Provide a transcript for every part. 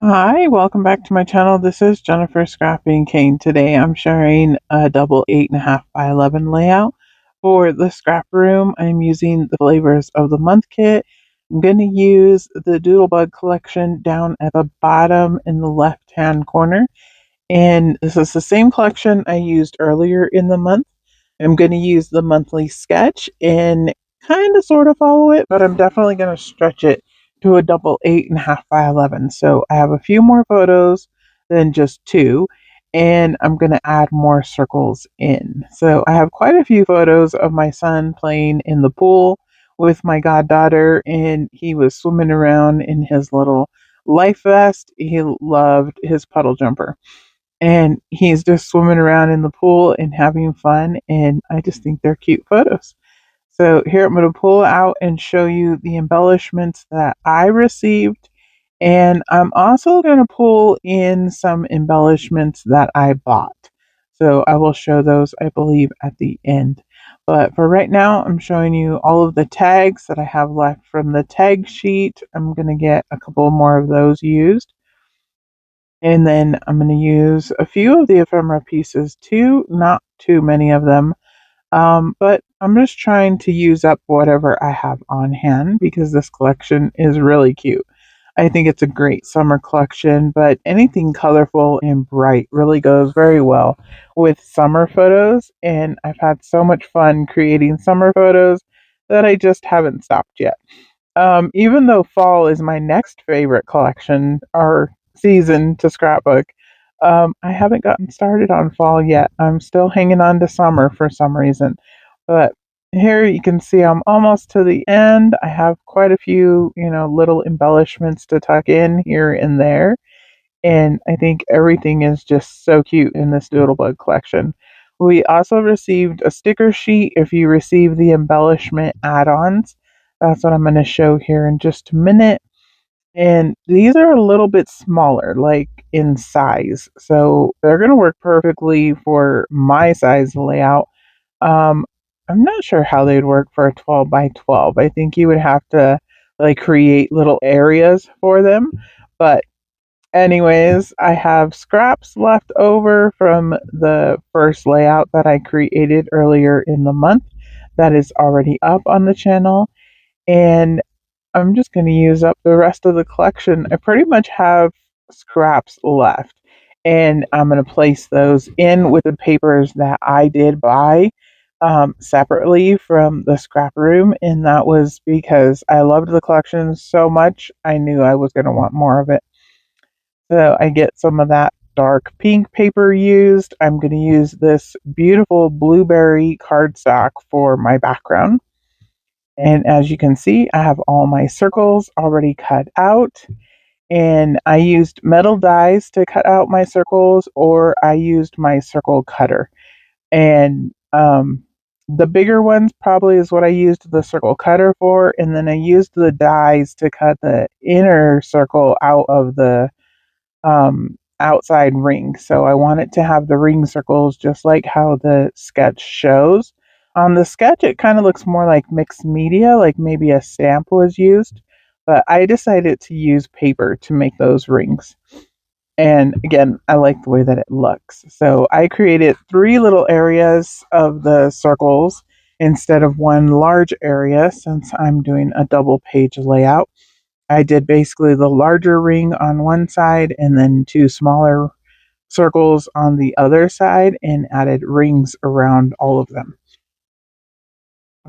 Hi, welcome back to my channel. This is Jennifer Scrapping Kane. Today I'm sharing a double 8.5 by 11 layout for the scrap room. I'm using the flavors of the month kit. I'm going to use the Doodlebug collection down at the bottom in the left hand corner. And this is the same collection I used earlier in the month. I'm going to use the monthly sketch and kind of sort of follow it, but I'm definitely going to stretch it to a double 8.5 by 11. So I have a few more photos than just two, and I'm going to add more circles in. So I have quite a few photos of my son playing in the pool with my goddaughter, and he was swimming around in his little life vest. He loved his puddle jumper and he's just swimming around in the pool and having fun, and I just think they're cute photos. So here I'm going to pull out and show you the embellishments that I received, and I'm also going to pull in some embellishments that I bought. So I will show those, I believe, at the end. But for right now, I'm showing you all of the tags that I have left from the tag sheet. I'm going to get a couple more of those used. And then I'm going to use a few of the ephemera pieces too, not too many of them. But I'm just trying to use up whatever I have on hand because this collection is really cute. I think it's a great summer collection, but anything colorful and bright really goes very well with summer photos. And I've had so much fun creating summer photos that I just haven't stopped yet. Even though fall is my next favorite collection or season to scrapbook, I haven't gotten started on fall yet. I'm still hanging on to summer for some reason. But here you can see I'm almost to the end. I have quite a few, little embellishments to tuck in here and there. And I think everything is just so cute in this Doodlebug collection. We also received a sticker sheet if you receive the embellishment add-ons. That's what I'm going to show here in just a minute. And these are a little bit smaller, like in size. So they're going to work perfectly for my size layout. Um, I'm not sure how they'd work for a 12 by 12. I think you would have to like create little areas for them. But anyways, I have scraps left over from the first layout that I created earlier in the month that is already up on the channel. And I'm just going to use up the rest of the collection. I pretty much have scraps left. And I'm going to place those in with the papers that I did buy separately from the scrap room. And that was because I loved the collection so much, I knew I was going to want more of it. So I get some of that dark pink paper used. I'm going to use this beautiful blueberry cardstock for my background. And as you can see, I have all my circles already cut out. And I used metal dies to cut out my circles, or I used my circle cutter. And the bigger ones probably is what I used the circle cutter for. And then I used the dies to cut the inner circle out of the outside ring. So I want it to have the ring circles just like how the sketch shows. On the sketch, it kind of looks more like mixed media, like maybe a stamp was used. But I decided to use paper to make those rings. And again, I like the way that it looks. So I created three little areas of the circles instead of one large area since I'm doing a double page layout. I did basically the larger ring on one side and then two smaller circles on the other side and added rings around all of them.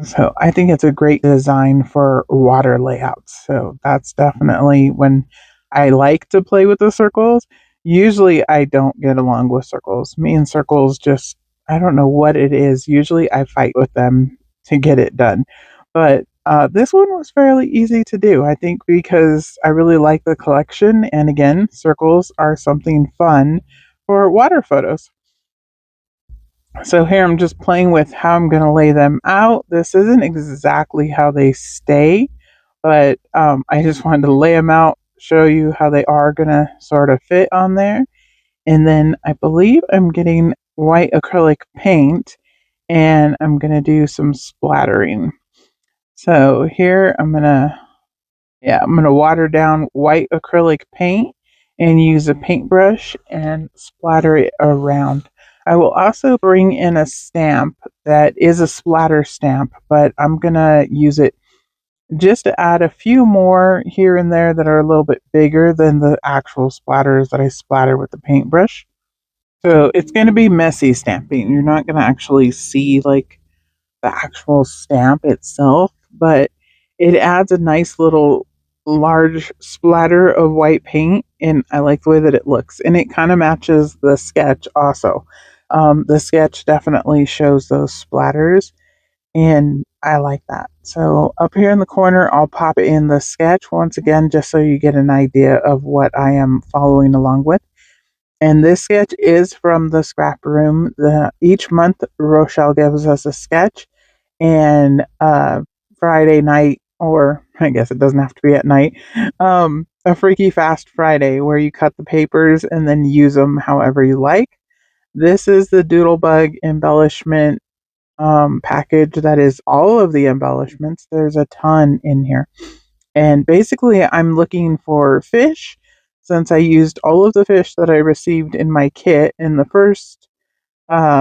So I think it's a great design for water layouts. So that's definitely when I like to play with the circles. Usually I don't get along with circles. Me and circles just, I don't know what it is. Usually I fight with them to get it done. But this one was fairly easy to do, I think, because I really like the collection. And again, circles are something fun for water photos. So here I'm just playing with how I'm going to lay them out. This isn't exactly how they stay, but I just wanted to lay them out, show you how they are going to sort of fit on there. And then I believe I'm getting white acrylic paint and I'm going to do some splattering. So here I'm going to water down white acrylic paint and use a paintbrush and splatter it around. I will also bring in a stamp that is a splatter stamp, but I'm going to use it just to add a few more here and there that are a little bit bigger than the actual splatters that I splatter with the paintbrush. So it's going to be messy stamping. You're not going to actually see like the actual stamp itself, but it adds a nice little large splatter of white paint, and I like the way that it looks. And it kind of matches the sketch also. The sketch definitely shows those splatters, and I like that. So up here in the corner, I'll pop in the sketch once again, just so you get an idea of what I am following along with. And this sketch is from the Scraproom. Each month, Rochelle gives us a sketch, and Friday night, or I guess it doesn't have to be at night, a Freaky Fast Friday where you cut the papers and then use them however you like. This is the Doodlebug embellishment package that is all of the embellishments. There's a ton in here. And basically, I'm looking for fish since I used all of the fish that I received in my kit in the first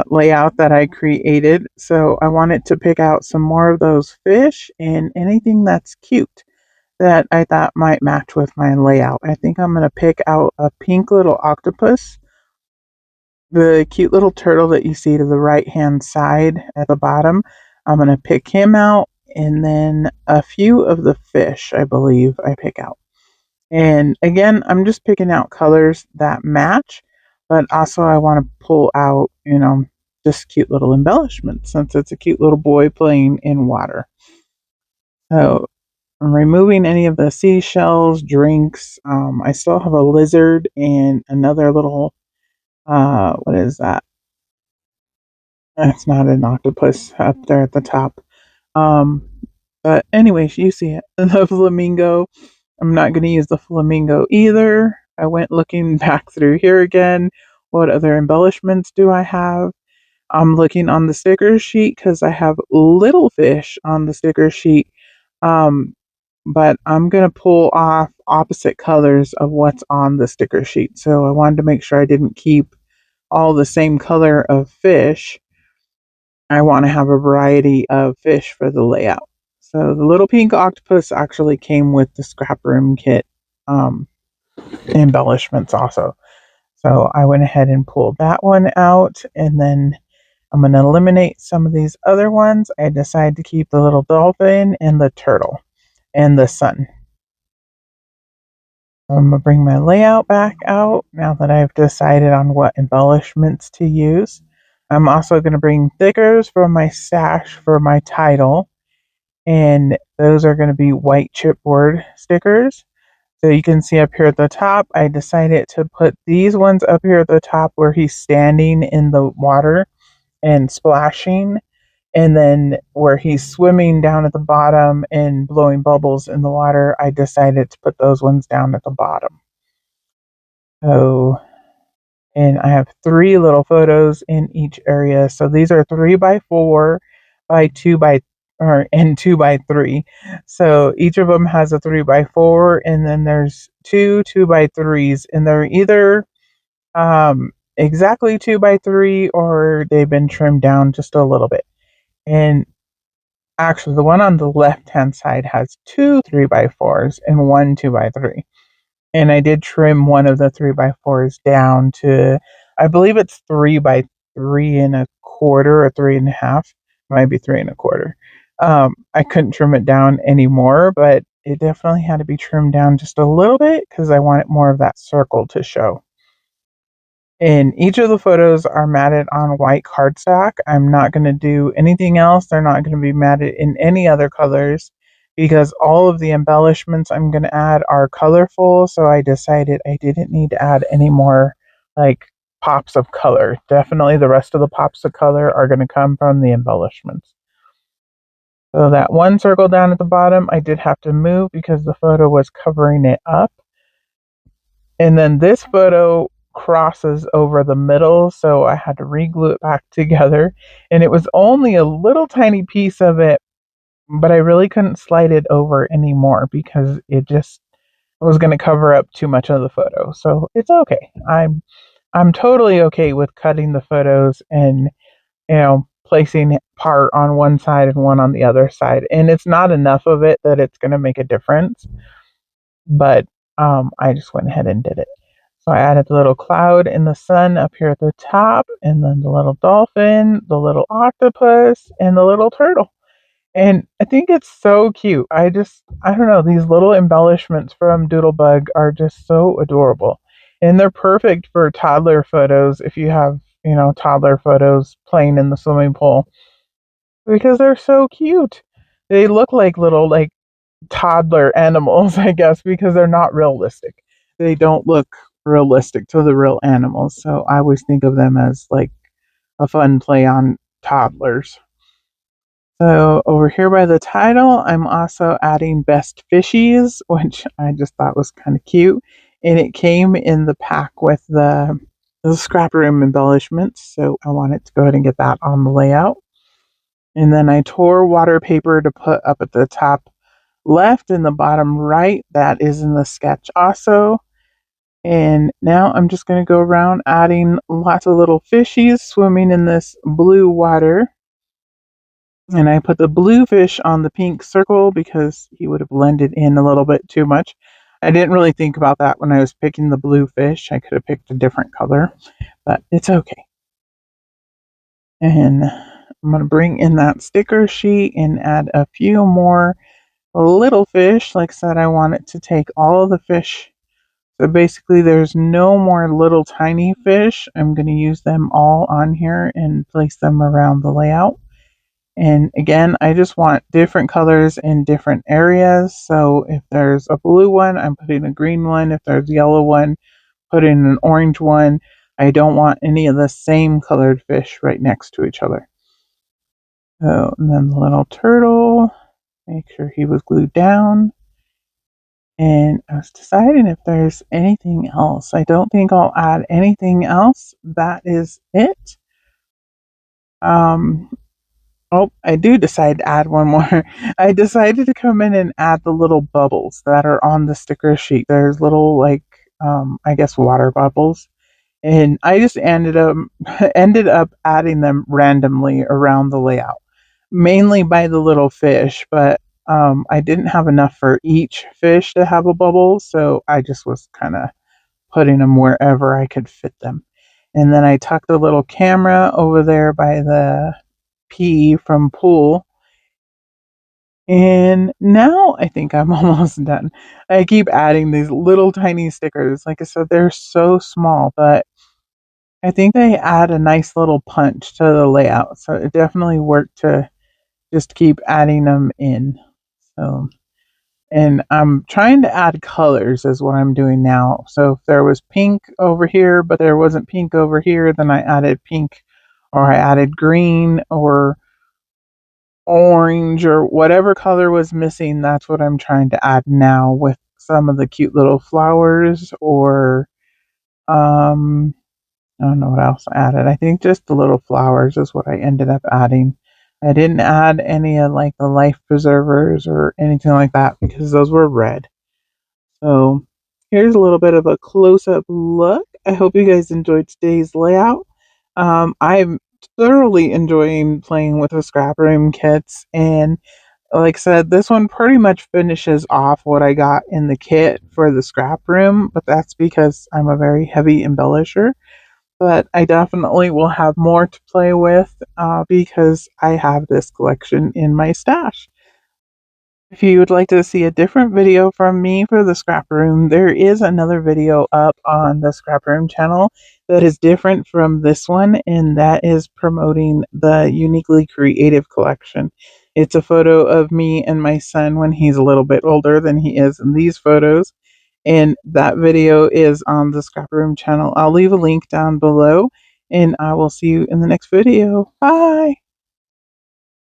layout that I created. So I wanted to pick out some more of those fish and anything that's cute that I thought might match with my layout. I think I'm going to pick out a pink little octopus, the cute little turtle that you see to the right hand side at the bottom. I'm going to pick him out, and then a few of the fish, I believe I pick out. And again, I'm just picking out colors that match, but also I want to pull out, just cute little embellishments since it's a cute little boy playing in water. So I'm removing any of the seashells, drinks. I still have a lizard and another little, what is that? That's not an octopus up there at the top. Um, but anyways, you see it. The flamingo. I'm not going to use the flamingo either. I went looking back through here again. What other embellishments do I have? I'm looking on the sticker sheet because I have little fish on the sticker sheet. Um, but I'm going to pull off opposite colors of what's on the sticker sheet. So I wanted to make sure I didn't keep all the same color of fish. I want to have a variety of fish for the layout. So the little pink octopus actually came with the Scraproom kit embellishments also. So I went ahead and pulled that one out, and then I'm going to eliminate some of these other ones. I decided to keep the little dolphin and the turtle and the sun. I'm going to bring my layout back out now that I've decided on what embellishments to use. I'm also going to bring stickers from my stash for my title, and those are going to be white chipboard stickers. So you can see up here at the top, I decided to put these ones up here at the top where he's standing in the water and splashing, and then where he's swimming down at the bottom and blowing bubbles in the water, I decided to put those ones down at the bottom. So, and I have 3 little photos in each area. So these are 3x4 by 2 by and 2x3. So each of them has a 3x4, and then there's 2 2x3s, and they're either exactly 2x3 or they've been trimmed down just a little bit. And actually, the one on the left hand side has 2 3x4s and 1 2x3. And I did trim one of the 3x4s down to, I believe it's 3x3 1/4 or 3.5, might be 3 1/4. I couldn't trim it down anymore, but it definitely had to be trimmed down just a little bit because I wanted more of that circle to show. And each of the photos are matted on white cardstock. I'm not going to do anything else. They're not going to be matted in any other colors because all of the embellishments I'm going to add are colorful. So I decided I didn't need to add any more like pops of color. Definitely the rest of the pops of color are going to come from the embellishments. So that one circle down at the bottom, I did have to move because the photo was covering it up. And then this photo crosses over the middle, so I had to re-glue it back together. And it was only a little tiny piece of it, but I really couldn't slide it over anymore because it just, was going to cover up too much of the photo. So it's okay. I'm totally okay with cutting the photos and, placing part on one side and one on the other side. And it's not enough of it that it's going to make a difference, but I just went ahead and did it. So I added the little cloud in the sun up here at the top, and then the little dolphin, the little octopus, and the little turtle. And I think it's so cute. I don't know, these little embellishments from Doodlebug are just so adorable. And they're perfect for toddler photos if you have, toddler photos playing in the swimming pool because they're so cute. They look like little, like, toddler animals, I guess, because they're not realistic. They don't look realistic to the real animals. So I always think of them as like a fun play on toddlers. So over here by the title, I'm also adding best fishies, which I just thought was kind of cute. And it came in the pack with the scrap room embellishments. So I wanted to go ahead and get that on the layout. And then I tore water paper to put up at the top left and the bottom right. That is in the sketch also. And now I'm just going to go around adding lots of little fishies swimming in this blue water. And I put the blue fish on the pink circle because he would have blended in a little bit too much. I didn't really think about that when I was picking the blue fish. I could have picked a different color, but it's okay. And I'm going to bring in that sticker sheet and add a few more little fish. Like I said, I want it to take all of the fish. So basically, there's no more little tiny fish. I'm going to use them all on here and place them around the layout. And again, I just want different colors in different areas. So if there's a blue one, I'm putting a green one. If there's a yellow one, put in an orange one. I don't want any of the same colored fish right next to each other. So, and then the little turtle, make sure he was glued down. And I was deciding if there's anything else. I don't think I'll add anything else. That is it. Um, oh, I do decide to add one more. I decided to come in and add the little bubbles that are on the sticker sheet. There's little, like, I guess water bubbles. And I just ended up adding them randomly around the layout, mainly by the little fish, but I didn't have enough for each fish to have a bubble, so I just was kind of putting them wherever I could fit them. And then I tucked the little camera over there by the P from pool. And now I think I'm almost done. I keep adding these little tiny stickers. Like I said, they're so small, but I think they add a nice little punch to the layout. So it definitely worked to just keep adding them in. So, and I'm trying to add colors is what I'm doing now. So if there was pink over here, but there wasn't pink over here, then I added pink, or I added green or orange or whatever color was missing. That's what I'm trying to add now with some of the cute little flowers, or I don't know what else I added. I think just the little flowers is what I ended up adding. I didn't add any of like the life preservers or anything like that because those were red. So here's a little bit of a close-up look. I hope you guys enjoyed today's layout. I'm thoroughly enjoying playing with the scrap room kits, and like I said, this one pretty much finishes off what I got in the kit for the scrap room, but that's because I'm a very heavy embellisher. But I definitely will have more to play with because I have this collection in my stash. If you would like to see a different video from me for the Scrap Room, there is another video up on the Scrap Room channel that is different from this one, and that is promoting the Uniquely Creative collection. It's a photo of me and my son when he's a little bit older than he is in these photos, and that video is on the Scrap Room channel. I'll leave a link down below, and I will see you in the next video. Bye!